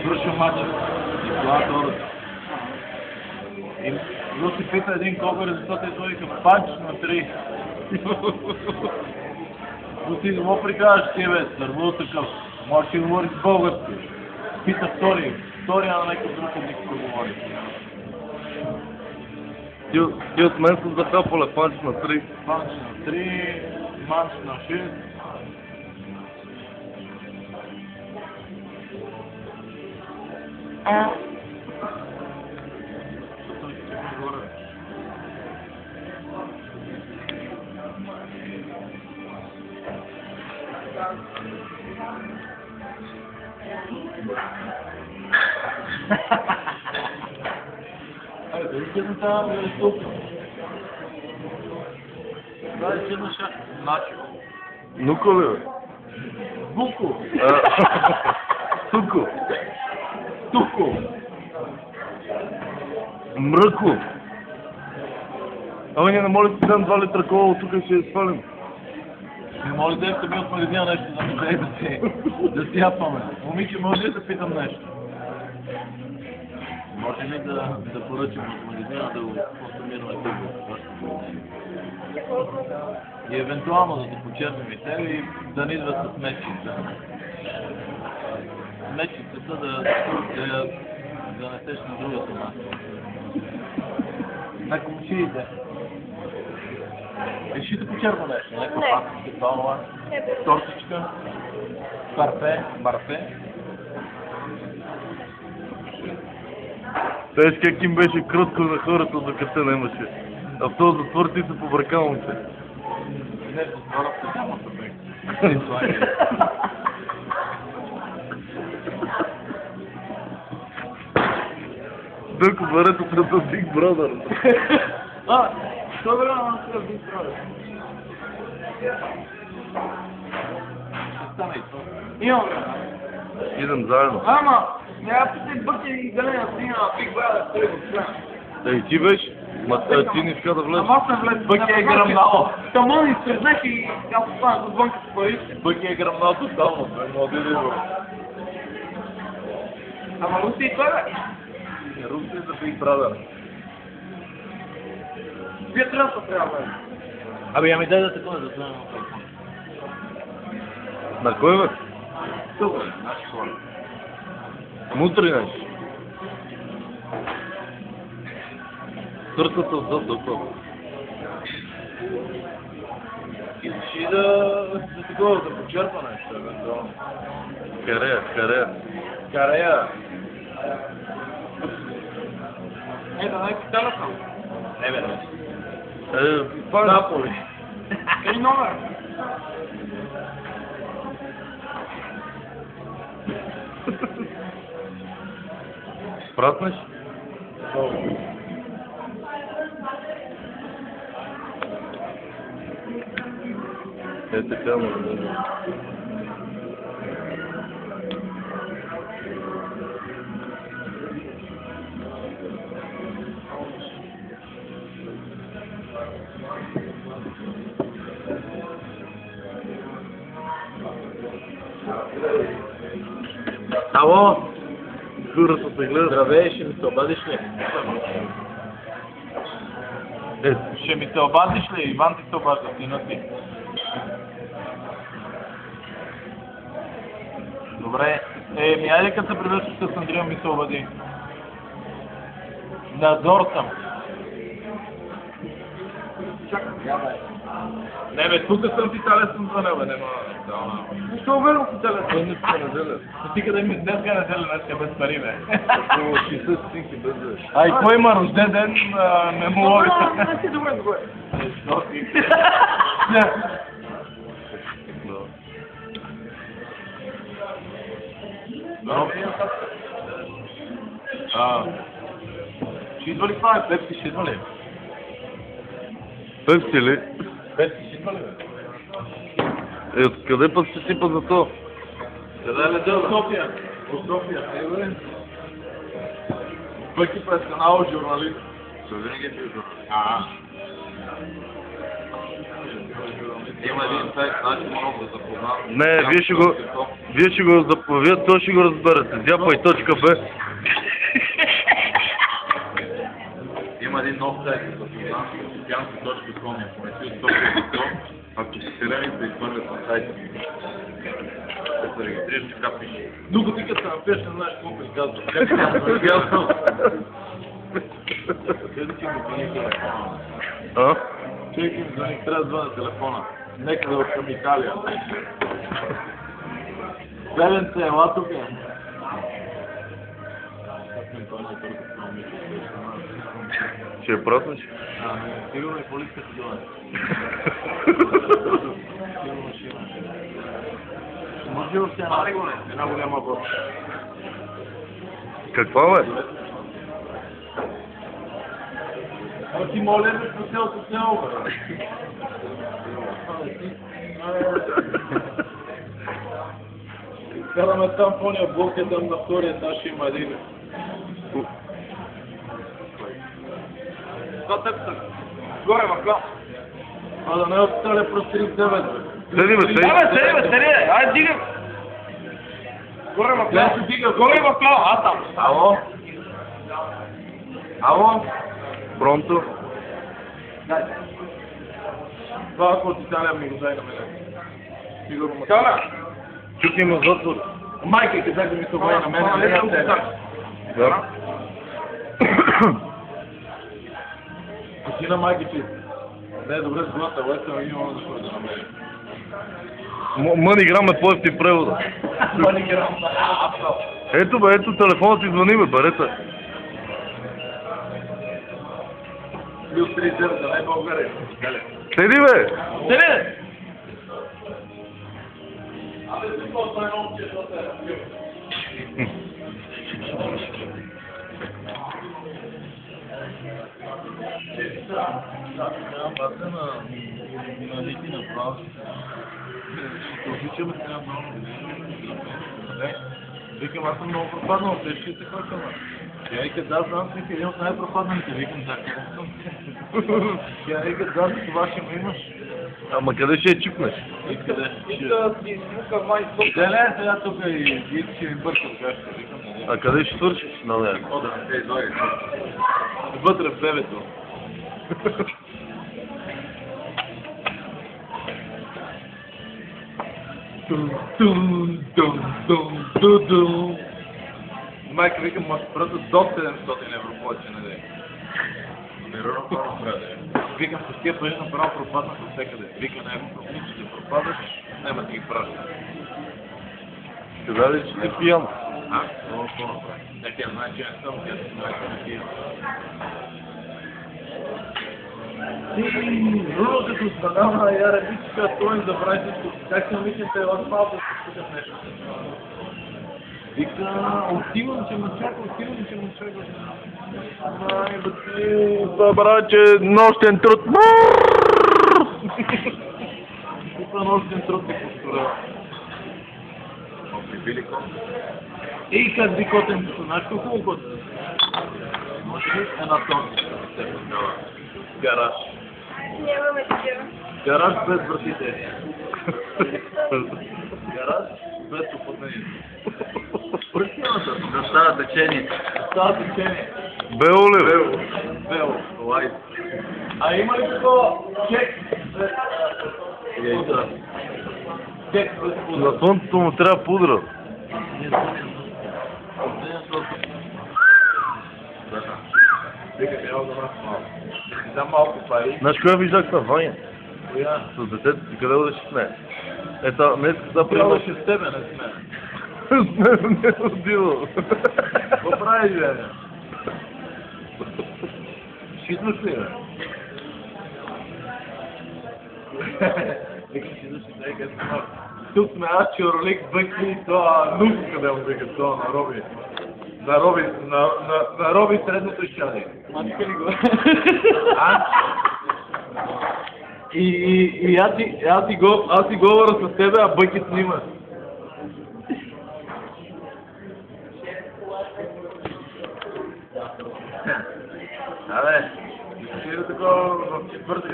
Свършва мача. Николай Тодоров. И Руси пита един колко резултата и той към панч на 3. Руси, какво прикажеш ти, бе? Сървул такъв. Може да говори с български. Пита втория на някой друг език да говори. Ти от мен съм захапале панч на 3. Панч на 3, манч на 6. Айде, вижте там да е тук. Това е на шах. Начо. Нуко ли, бе? Буко. Туко. Туко. Мръко. Ама ние не може да си дам 2 литра кола, от тук ще я свалим. Не може да сте ми от магазина нещо да ми дай да си япаме. Момиче, може ли да питам нещо? Може ли да поръчам от магазина да го консумираме тук? И евентуално да се почерпим и тебе и да не идват с мечицата. Мечицата да несеш на другата маса. На комшиите. Реши да почерпа нещо, някаква пастичка, това, тортичка, барфе. Знаеш как им беше кротко на хората, докато нямаше. А в този затвор ти се побъркавам се. Не, затвора в тъмната бек. Дълко барето пред Big Brother. Що време на това Big Brother? Ще стане и това. Имам време. Идем заедно. Ама, няма пъти бъки и галена снимам на Big Brother, той го спрям. Ей, ти беше? Ма ти не иска да влезеш. Ама аз не влез. Бъки е гръмнало. Тамо ни срезнах и аз останах отвънка с парите. Бъки е гръмнало тотално, бе, млади ли бе. Ама Руси и той бе? Руси е за Big Brother. Вие трябва да трябва, бе. Ами дай да такова, да вземем на телефон. На кой, бе? Тук, бе, наши хора. Мутри нещо. Търсата отзад до това. Искаш да такова, да почерпа нещо, евентуално. Карея. Да някакви телефон. Не, бе. Наполи. Къде номер? Пратнеш? Е, така, но не. Ало? Хората се гледат. Здравей, ще ми се обадиш ли? Ще ми се обадиш ли? Иван ти се обажда, сина ти. Добре. Айде като се привършиш с Андрия ми се обади. Надзор съм. Не бе, тук съм ти телефон за него, нема. Защо верно си телефон? Не се неделя. Ти къде ми днеска неделя, днеска без пари, бе. Около 60 стинки без деш. Ай, кой има рожден ден, не му лови. Добре. Що ти? Ще идва ли това? Пепси ще идва ли? Пепси ли? Пепси ще идва ли, бе? Откъде път се сипа за то? Къде е ледел? София. От София. Пъки през канала журналист. Той винаги е бил журналист. Журналист. Има един сайт, значи мога да запознавам. Не, вие то ще го разберете. Дяпай.б. Има един нов сайт за запознавам, Sofianski.com, ако не си от 100%, ако си селени да изпървят на сайта. Да се регистрираш, така пише. Докато ти като се напиеш, не знаеш какво приказва. Как ти казва? Къде ти го звъни телефона? А? Човек ми звъни, трябва да звъня телефона. Нека да към Италия. Бебенце, ела тук е. Ще я празнеш? Сигурно и полицията ще дойде. Сигурно ще има. Може още една голяма въпрос. Каква бе? Ти моля ме по цялото село, бе. Караме там по ния блок, е там на втория етаж има един. Това тъпта. Горе в клас. А да не остане прострих 9. Седи бе, Седи, айде дигай! Горе в клас! Горе в клас! Аз там! Ало? Ало? Пронто. Това ако от Италия ми го дай на мене. Сигурно. Кана! Тук има затвор. Майка и казах да ми се обади на мене. Не на тебе. Да. Ти на майка ти. Не, добре, с гласа, лесно и имам да ходи на мене. Маниграм е по-ефти превода. Маниграм. Ето бе, ето телефонът ти звъни бе, берете. Плюс 3 за най-България. Седи бе! Седи! Викам, аз съм много пропаднал, тежки се хващам. Тя вика, да, знам си, един от най-пропадналите. Викам, да, къде съм? Тя вика, да, това ще ме имаш. Ама къде ще я чипнеш? И къде? Не, сега тук и ще ми бъркам гаща. Викам, не. А къде ще свършиш? Нали? О, да не се излагаш. Вътре в бебето. Майка, викам, може да пръдат до 700 евро повече на ден. Вероятно, какво направя? Викам, с тия пари направо пропаднах от всекъде. Вика, не, че пропадаш, няма да ги праща. Казали, че си пиян. Много какво направя? Не, тя знае, че не съм, тя си знае, че не пия. Друго като спадава, я ребичка, той им забрави всичко. Как се намичате, от малко ще спитат нещо. Вика, отивам, че ме чака. Ай, бъти. Добра, че нощен труд. Купа нощен труд ти построя. Прибили кот. И как би котен, знаеш колко хубаво котен? Може ли една тонка да се продава? Гараж. Нямаме такива. Гараж без вратите. Гараж без опътнение. Пръстената. Да става течение. Бело ли? Бело. Лайт. А има ли такова чек? Чек без пудра. На слънцето му трябва пудра. Вика, трябва да нас малко. Да малко пари. Знаеш коя виждах на Ваня? Коя? С детето си, къде да ще сме? Ето, днес да приема. Трябваше с тебе, не с мен. Не родило. Какво правиш, бе? Шитнаш ли, бе? Вика, шитнаш ли, тъй като сме. Тук сме аз, Чорлик, Бъкли и това Нук, къде му вика, това на Роби. На Роби средното изчадие. Мачка ли го? И аз си говоря с тебе, а Бъки снима. Абе, ще такова в четвъртък.